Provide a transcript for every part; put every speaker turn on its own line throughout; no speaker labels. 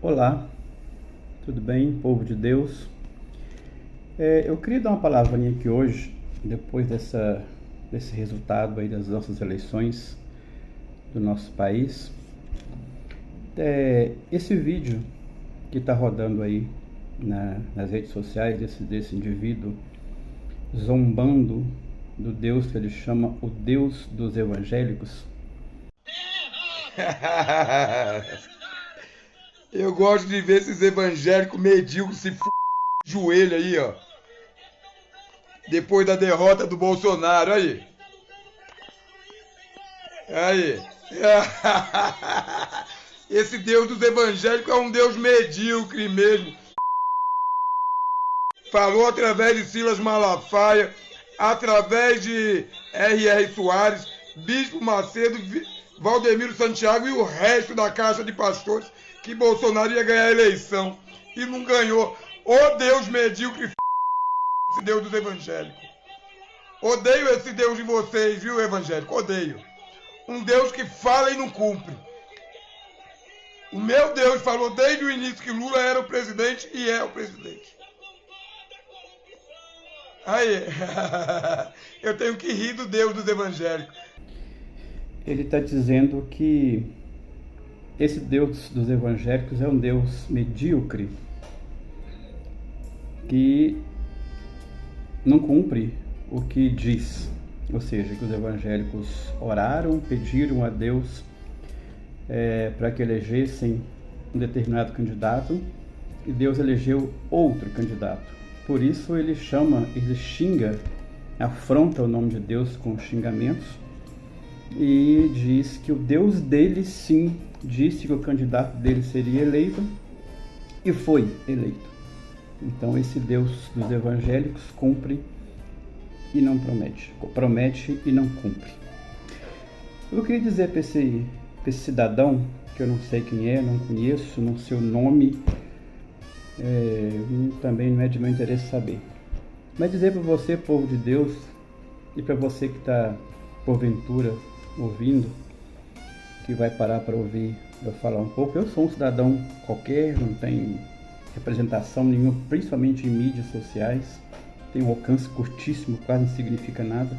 Olá, tudo bem, povo de Deus? Eu queria dar uma palavrinha aqui hoje, depois desse resultado aí das nossas eleições do nosso país. Esse vídeo que está rodando aí nas redes sociais desse indivíduo zombando do Deus que ele chama o Deus dos evangélicos.
Eu gosto de ver esses evangélicos medíocres se de joelho aí, ó. Depois da derrota do Bolsonaro, aí. Aí. Esse Deus dos evangélicos é um Deus medíocre mesmo. Falou através de Silas Malafaia, através de R.R. Soares, Bispo Macedo, Valdemiro Santiago e o resto da caixa de pastores que Bolsonaro ia ganhar a eleição e não ganhou. Ô Deus medíocre, esse Deus dos evangélicos. Odeio esse Deus de vocês, viu, evangélico? Odeio. Um Deus que fala e não cumpre. O meu Deus falou desde o início que Lula era o presidente e é o presidente. Aí, eu tenho que rir do Deus dos evangélicos.
Ele está dizendo que esse Deus dos evangélicos é um Deus medíocre, que não cumpre o que diz, ou seja, que os evangélicos oraram, pediram a Deus para que elegessem um determinado candidato e Deus elegeu outro candidato. Por isso ele xinga, afronta o nome de Deus com xingamentos e diz que o Deus dele sim disse que o candidato dele seria eleito e foi eleito. Então esse Deus dos evangélicos cumpre e não promete, promete e não cumpre. Eu queria dizer para esse cidadão, que eu não sei quem é, não conheço, não sei o nome, também não é de meu interesse saber, mas dizer para você, povo de Deus, e para você que está porventura ouvindo, que vai parar para ouvir eu falar um pouco, eu sou um cidadão qualquer, não tenho representação nenhuma, principalmente em mídias sociais, tenho um alcance curtíssimo, quase não significa nada,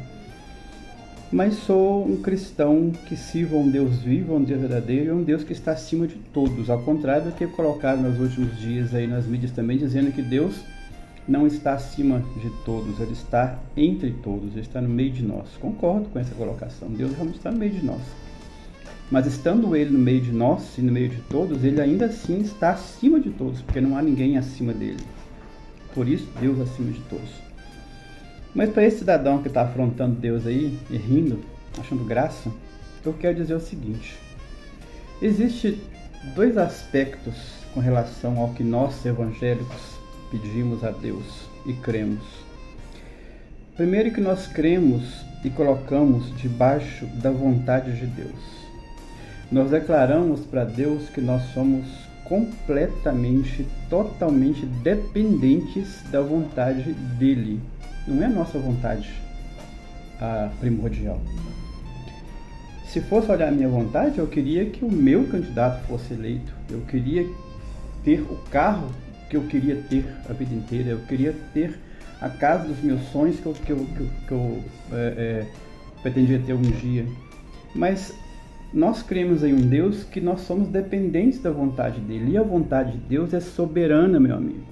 mas sou um cristão que sirva um Deus vivo, um Deus verdadeiro e um Deus que está acima de todos, ao contrário do que colocaram nos últimos dias aí nas mídias também, dizendo que Deus não está acima de todos, ele está entre todos, ele está no meio de nós. Concordo com essa colocação, Deus realmente está no meio de nós. Mas estando ele no meio de nós e no meio de todos, ele ainda assim está acima de todos, porque não há ninguém acima dele. Por isso, Deus acima de todos. Mas para esse cidadão que está afrontando Deus aí, e rindo, achando graça, eu quero dizer o seguinte. Existem dois aspectos com relação ao que nós, evangélicos, pedimos a Deus e cremos. Primeiro, que nós cremos e colocamos debaixo da vontade de Deus. Nós declaramos para Deus que nós somos completamente, totalmente dependentes da vontade dele. Não é a nossa vontade a primordial. Se fosse olhar a minha vontade, eu queria que o meu candidato fosse eleito. Eu queria ter o carro que eu queria ter a vida inteira. Eu queria ter a casa dos meus sonhos que eu pretendia ter um dia. Mas nós cremos em um Deus que nós somos dependentes da vontade dele. E a vontade de Deus é soberana, meu amigo.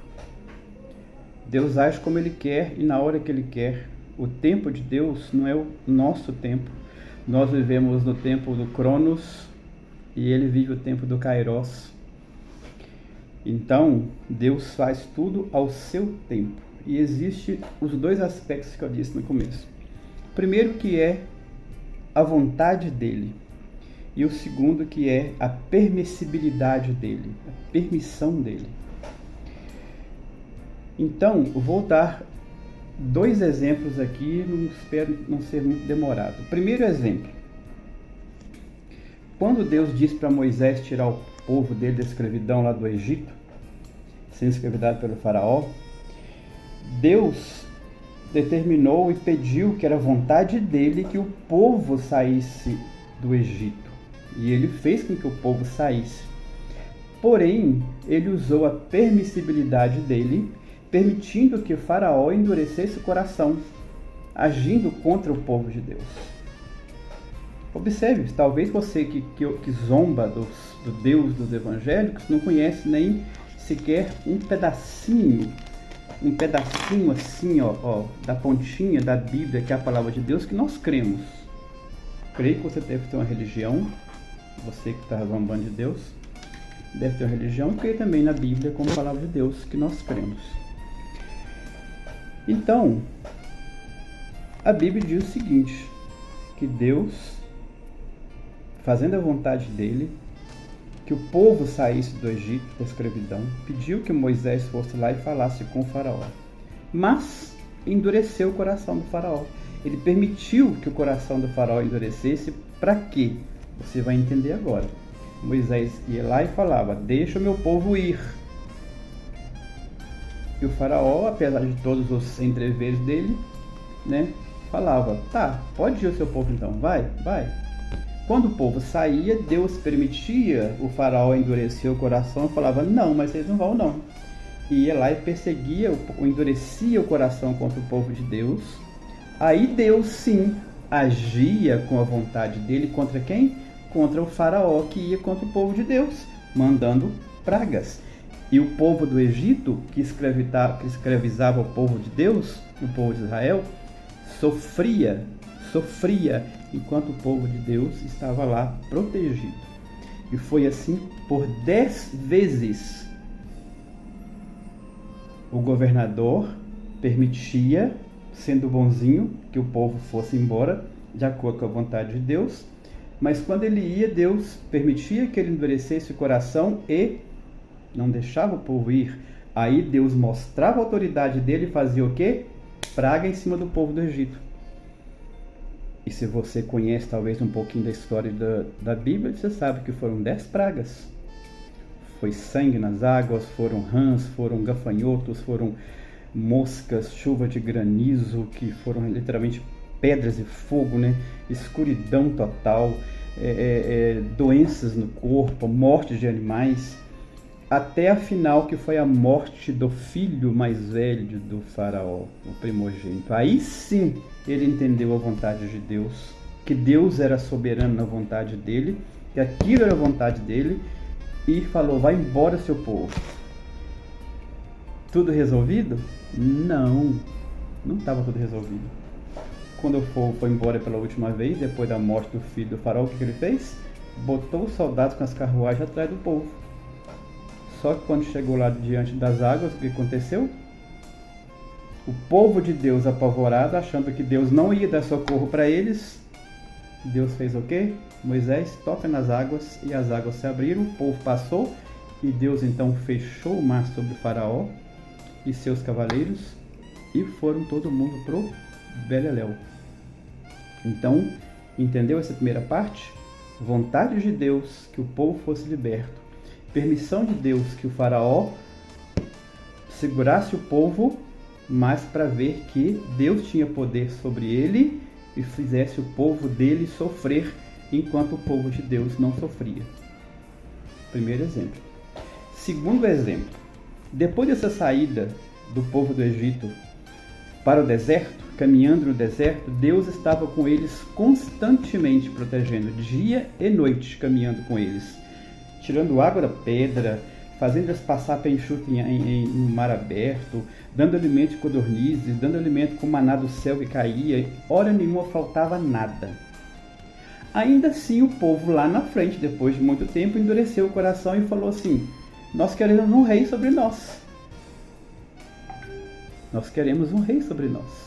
Deus age como ele quer e na hora que ele quer. O tempo de Deus não é o nosso tempo. Nós vivemos no tempo do Cronos e ele vive o tempo do Kairos. Então, Deus faz tudo ao seu tempo. E existem os dois aspectos que eu disse no começo. Primeiro, que é a vontade dele. E o segundo, que é a permissibilidade dele, a permissão dele. Então, eu vou dar dois exemplos aqui, não espero não ser muito demorado. Primeiro exemplo. Quando Deus disse para Moisés tirar o povo dele da escravidão lá do Egito, sendo escravizado pelo faraó, Deus determinou e pediu que era vontade dele que o povo saísse do Egito. E ele fez com que o povo saísse. Porém, ele usou a permissibilidade dele, permitindo que Faraó endurecesse o coração, agindo contra o povo de Deus. Observe, talvez você que zomba do Deus dos evangélicos não conhece nem sequer um pedacinho assim, da pontinha da Bíblia, que é a palavra de Deus, que nós cremos. Creio que você deve ter uma religião, você que está zombando de Deus, deve ter uma religião, e creio também na Bíblia como palavra de Deus, que nós cremos. Então, a Bíblia diz o seguinte, que Deus, fazendo a vontade dele, que o povo saísse do Egito, da escravidão, pediu que Moisés fosse lá e falasse com o faraó. Mas endureceu o coração do faraó. Ele permitiu que o coração do faraó endurecesse. Para quê? Você vai entender agora. Moisés ia lá e falava, deixa o meu povo ir. E o faraó, apesar de todos os entreveros dele, falava, tá, pode ir o seu povo então, vai. Quando o povo saía, Deus permitia o faraó endurecer o coração e falava, não, mas vocês não vão não. E ia lá e perseguia, endurecia o coração contra o povo de Deus. Aí Deus sim agia com a vontade dele contra quem? Contra o faraó que ia contra o povo de Deus, mandando pragas. E o povo do Egito, que escravizava o povo de Deus, o povo de Israel, sofria, enquanto o povo de Deus estava lá protegido. E foi assim por 10 vezes. O governador permitia, sendo bonzinho, que o povo fosse embora, de acordo com a vontade de Deus, mas quando ele ia, Deus permitia que ele endurecesse o coração e não deixava o povo ir. Aí Deus mostrava a autoridade dele e fazia o quê? Praga em cima do povo do Egito. E se você conhece talvez um pouquinho da história da Bíblia, você sabe que foram 10 pragas. Foi sangue nas águas, foram rãs, foram gafanhotos, foram moscas, chuva de granizo, que foram literalmente pedras de fogo, escuridão total, doenças no corpo, morte de animais, até a final, que foi a morte do filho mais velho do faraó, o primogênito. Aí sim ele entendeu a vontade de Deus, que Deus era soberano na vontade dele, que aquilo era a vontade dele, e falou, vai embora seu povo. Tudo resolvido? Não estava tudo resolvido. Quando o povo foi embora pela última vez, depois da morte do filho do faraó, o que ele fez? Botou os soldados com as carruagens atrás do povo. Só que quando chegou lá diante das águas, o que aconteceu? O povo de Deus apavorado, achando que Deus não ia dar socorro para eles, Deus fez o quê? Moisés toca nas águas e as águas se abriram, o povo passou e Deus então fechou o mar sobre o faraó e seus cavaleiros e foram todo mundo pro Beleléu. Então, entendeu essa primeira parte? Vontade de Deus que o povo fosse liberto. Permissão de Deus que o faraó segurasse o povo, mas para ver que Deus tinha poder sobre ele e fizesse o povo dele sofrer, enquanto o povo de Deus não sofria. Primeiro exemplo. Segundo exemplo. Depois dessa saída do povo do Egito para o deserto, caminhando no deserto, Deus estava com eles constantemente protegendo, dia e noite caminhando com eles, tirando água da pedra, fazendo eles passar para enxuto no mar aberto, dando alimento de codornizes, dando alimento com maná do céu que caía, hora nenhuma faltava nada. Ainda assim o povo lá na frente, depois de muito tempo, endureceu o coração e falou assim, nós queremos um rei sobre nós. Nós queremos um rei sobre nós.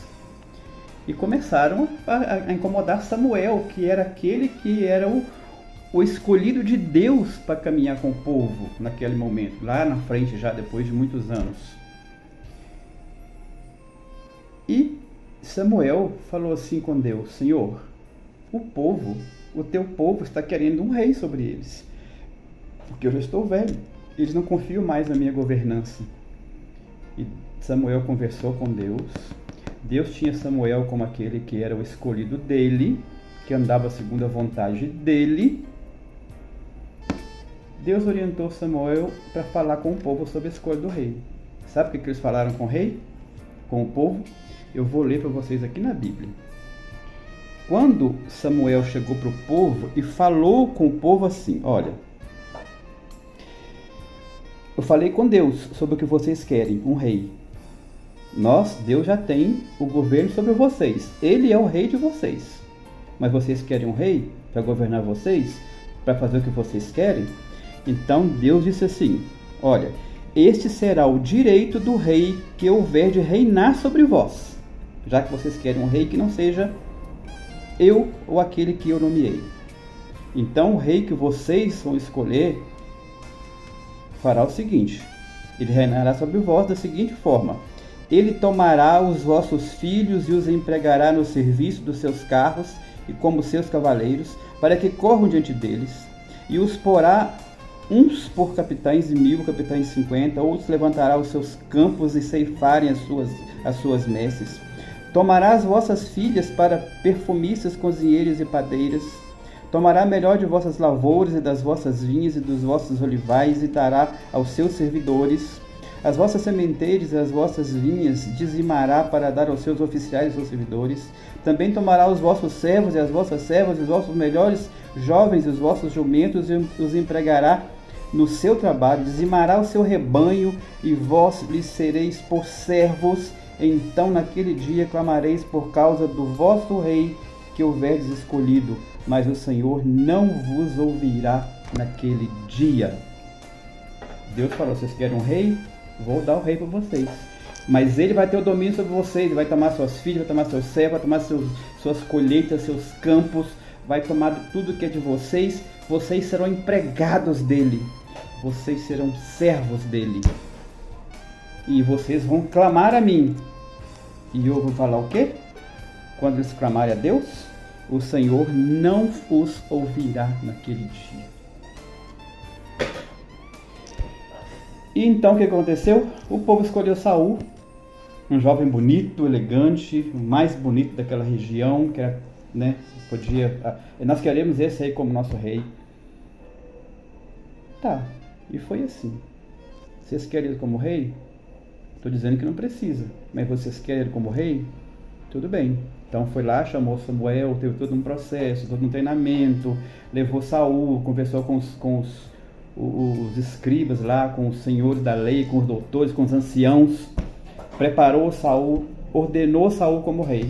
E começaram a incomodar Samuel, que era aquele que era o escolhido de Deus para caminhar com o povo naquele momento, lá na frente já, depois de muitos anos. E Samuel falou assim com Deus, Senhor, o teu povo está querendo um rei sobre eles, porque eu já estou velho, eles não confiam mais na minha governança. E Samuel conversou com Deus, Deus tinha Samuel como aquele que era o escolhido dele, que andava segundo a vontade dele, Deus orientou Samuel para falar com o povo sobre a escolha do rei. Sabe o que eles falaram com o rei? Com o povo? Eu vou ler para vocês aqui na Bíblia. Quando Samuel chegou para o povo e falou com o povo assim: olha, eu falei com Deus sobre o que vocês querem, um rei. Deus já tem o governo sobre vocês. Ele é o rei de vocês. Mas vocês querem um rei para governar vocês? Para fazer o que vocês querem? Então Deus disse assim: olha, este será o direito do rei que houver de reinar sobre vós, já que vocês querem um rei que não seja eu ou aquele que eu nomeei. Então o rei que vocês vão escolher fará o seguinte: ele reinará sobre vós da seguinte forma: ele tomará os vossos filhos e os empregará no serviço dos seus carros e como seus cavaleiros, para que corram diante deles, e os porá uns por capitães de 1000, capitães de 50, outros levantará os seus campos e ceifarem as suas messes. Tomará as vossas filhas para perfumistas, cozinheiros e padeiras. Tomará melhor de vossas lavouras e das vossas vinhas e dos vossos olivais e dará aos seus servidores. As vossas sementeiras e as vossas vinhas dizimará para dar aos seus oficiais e seus servidores. Também tomará os vossos servos e as vossas servas, os vossos melhores jovens e os vossos jumentos, e os empregará no seu trabalho. Dizimará o seu rebanho, e vós lhes sereis por servos. Então naquele dia clamareis por causa do vosso rei que houverdes escolhido, mas o Senhor não vos ouvirá naquele dia. Deus falou: vocês querem um rei? Vou dar o rei para vocês. Mas ele vai ter o domínio sobre vocês, vai tomar suas filhas, vai tomar seus servos, vai tomar suas colheitas, seus campos, vai tomar tudo que é de vocês. Vocês serão empregados dele, vocês serão servos dele. E vocês vão clamar a mim. E eu vou falar o quê? Quando eles clamarem a Deus, o Senhor não os ouvirá naquele dia. E então o que aconteceu? O povo escolheu Saul, um jovem bonito, elegante, o mais bonito daquela região, que era, nós queremos esse aí como nosso rei. Tá, e foi assim. Vocês querem ele como rei? Estou dizendo que não precisa, mas vocês querem ele como rei? Tudo bem. Então foi lá, chamou Samuel, teve todo um processo, todo um treinamento, levou Saul, conversou com os escribas lá, com os senhores da lei, com os doutores, com os anciãos, preparou Saul, ordenou Saul como rei.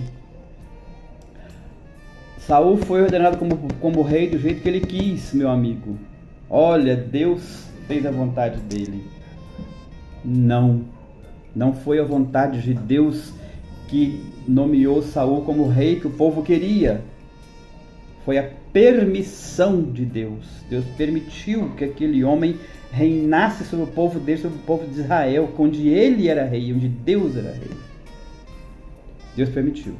Saul foi ordenado como rei do jeito que ele quis, meu amigo. Olha, Deus fez a vontade dele. Não foi a vontade de Deus que nomeou Saul como rei que o povo queria. Foi a permissão de Deus. Deus permitiu que aquele homem reinasse sobre o povo dele, sobre o povo de Israel, onde ele era rei, onde Deus era rei. Deus permitiu.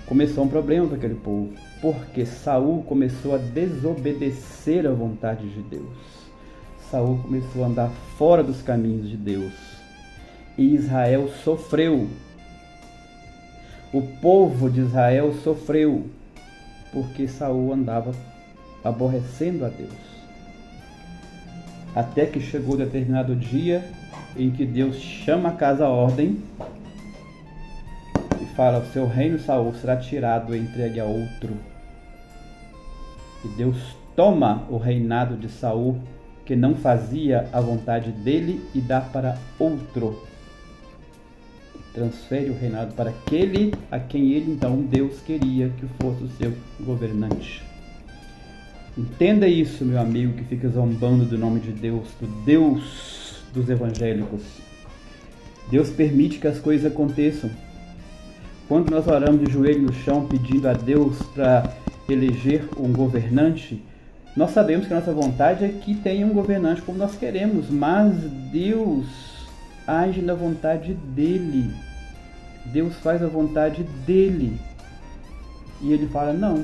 Começou um problema para aquele povo, porque Saul começou a desobedecer à vontade de Deus. Saul começou a andar fora dos caminhos de Deus. E Israel sofreu. O povo de Israel sofreu, porque Saul andava aborrecendo a Deus. Até que chegou determinado dia em que Deus chama a casa à ordem e fala: o seu reino, Saul, será tirado e entregue a outro. E Deus toma o reinado de Saul, que não fazia a vontade dele, e dá para outro. Transfere o reinado para aquele a quem ele, então, Deus queria que fosse o seu governante. Entenda isso, meu amigo, que fica zombando do nome de Deus, do Deus dos evangélicos. Deus permite que as coisas aconteçam. Quando nós oramos de joelho no chão pedindo a Deus para eleger um governante, nós sabemos que a nossa vontade é que tenha um governante como nós queremos, mas Deus age na vontade dele. Deus faz a vontade dele. E ele fala: não,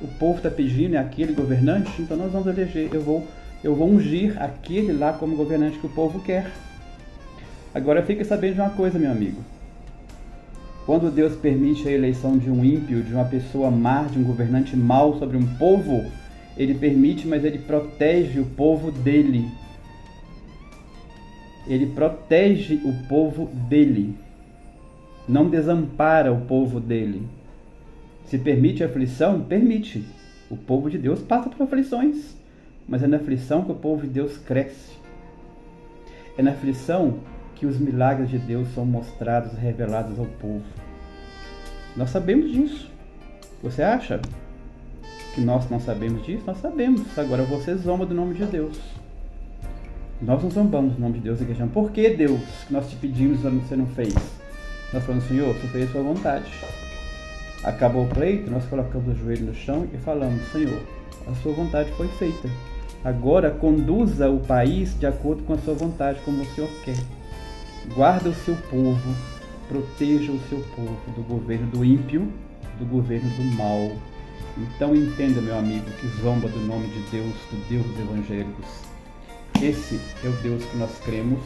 o povo está pedindo, é aquele governante, então nós vamos eleger, eu vou ungir aquele lá como governante que o povo quer. Agora fique sabendo de uma coisa, meu amigo. Quando Deus permite a eleição de um ímpio, de uma pessoa má, de um governante mau sobre um povo, Ele permite, mas ele protege o povo dele. Ele protege o povo dele. Não desampara o povo dele. Se permite aflição, permite. O povo de Deus passa por aflições, mas é na aflição que o povo de Deus cresce. É na aflição que os milagres de Deus são mostrados e revelados ao povo. Nós sabemos disso. Você acha que nós não sabemos disso? Nós sabemos. Agora você zomba do nome de Deus. Nós não zombamos do nome de Deus, igreja. Por que, Deus, que nós te pedimos e você não fez? Nós falamos, Senhor, você fez a sua vontade. Acabou o pleito, nós colocamos o joelho no chão e falamos, Senhor, a sua vontade foi feita. Agora conduza o país de acordo com a sua vontade, como o Senhor quer. Guarda o seu povo, proteja o seu povo do governo do ímpio, do governo do mal. Então entenda, meu amigo, que zomba do nome de Deus, do Deus dos evangélicos. Esse é o Deus que nós cremos,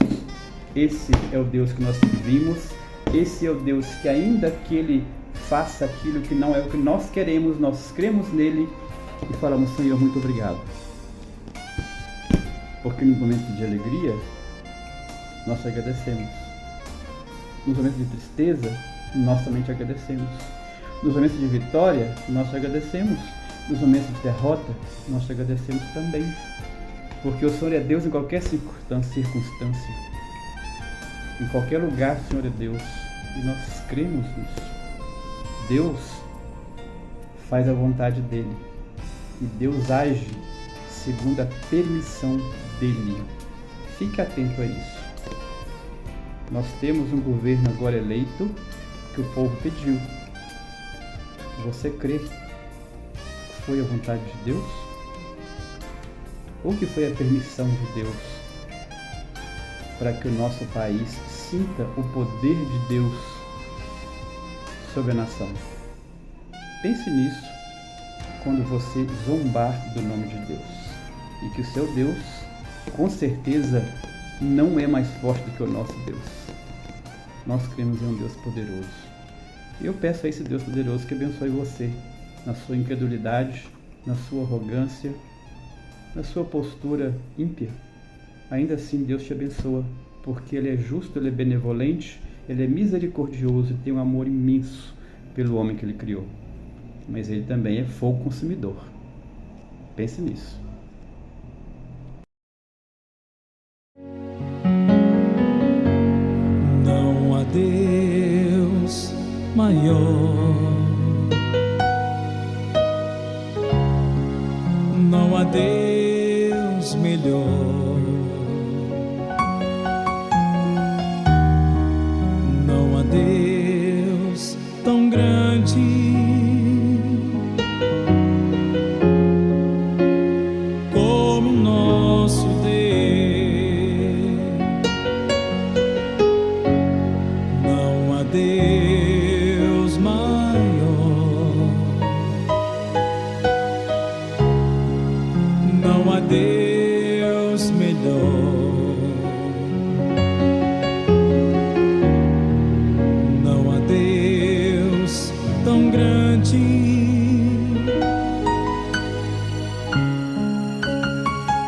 esse é o Deus que nós servimos, esse é o Deus que ainda que Ele faça aquilo que não é o que nós queremos, nós cremos nele e falamos, Senhor, muito obrigado. Porque no momento de alegria, nós te agradecemos. Nos momentos de tristeza, nós também te agradecemos. Nos momentos de vitória, nós te agradecemos. Nos momentos de derrota, nós te agradecemos também. Porque o Senhor é Deus em qualquer circunstância. Em qualquer lugar, o Senhor é Deus. E nós cremos nisso. Deus faz a vontade dele e Deus age segundo a permissão dele. Fique atento a isso. Nós temos um governo agora eleito que o povo pediu. Você crê que foi a vontade de Deus? Ou que foi a permissão de Deus para que o nosso país sinta o poder de Deus sobre a nação? Pense nisso quando você zombar do nome de Deus. E que o seu Deus, com certeza, não é mais forte do que o nosso Deus. Nós cremos em um Deus poderoso. Eu peço a esse Deus poderoso que abençoe você na sua incredulidade, na sua arrogância, na sua postura ímpia. Ainda assim, Deus te abençoa, porque Ele é justo, Ele é benevolente, Ele é misericordioso e tem um amor imenso pelo homem que Ele criou. Mas Ele também é fogo consumidor. Pense nisso.
Não há Deus maior, não há Deus melhor. Deus tão grande, como nosso Deus. Não há Deus maior, não há Deus melhor. Tão grande,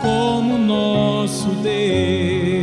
como nosso Deus.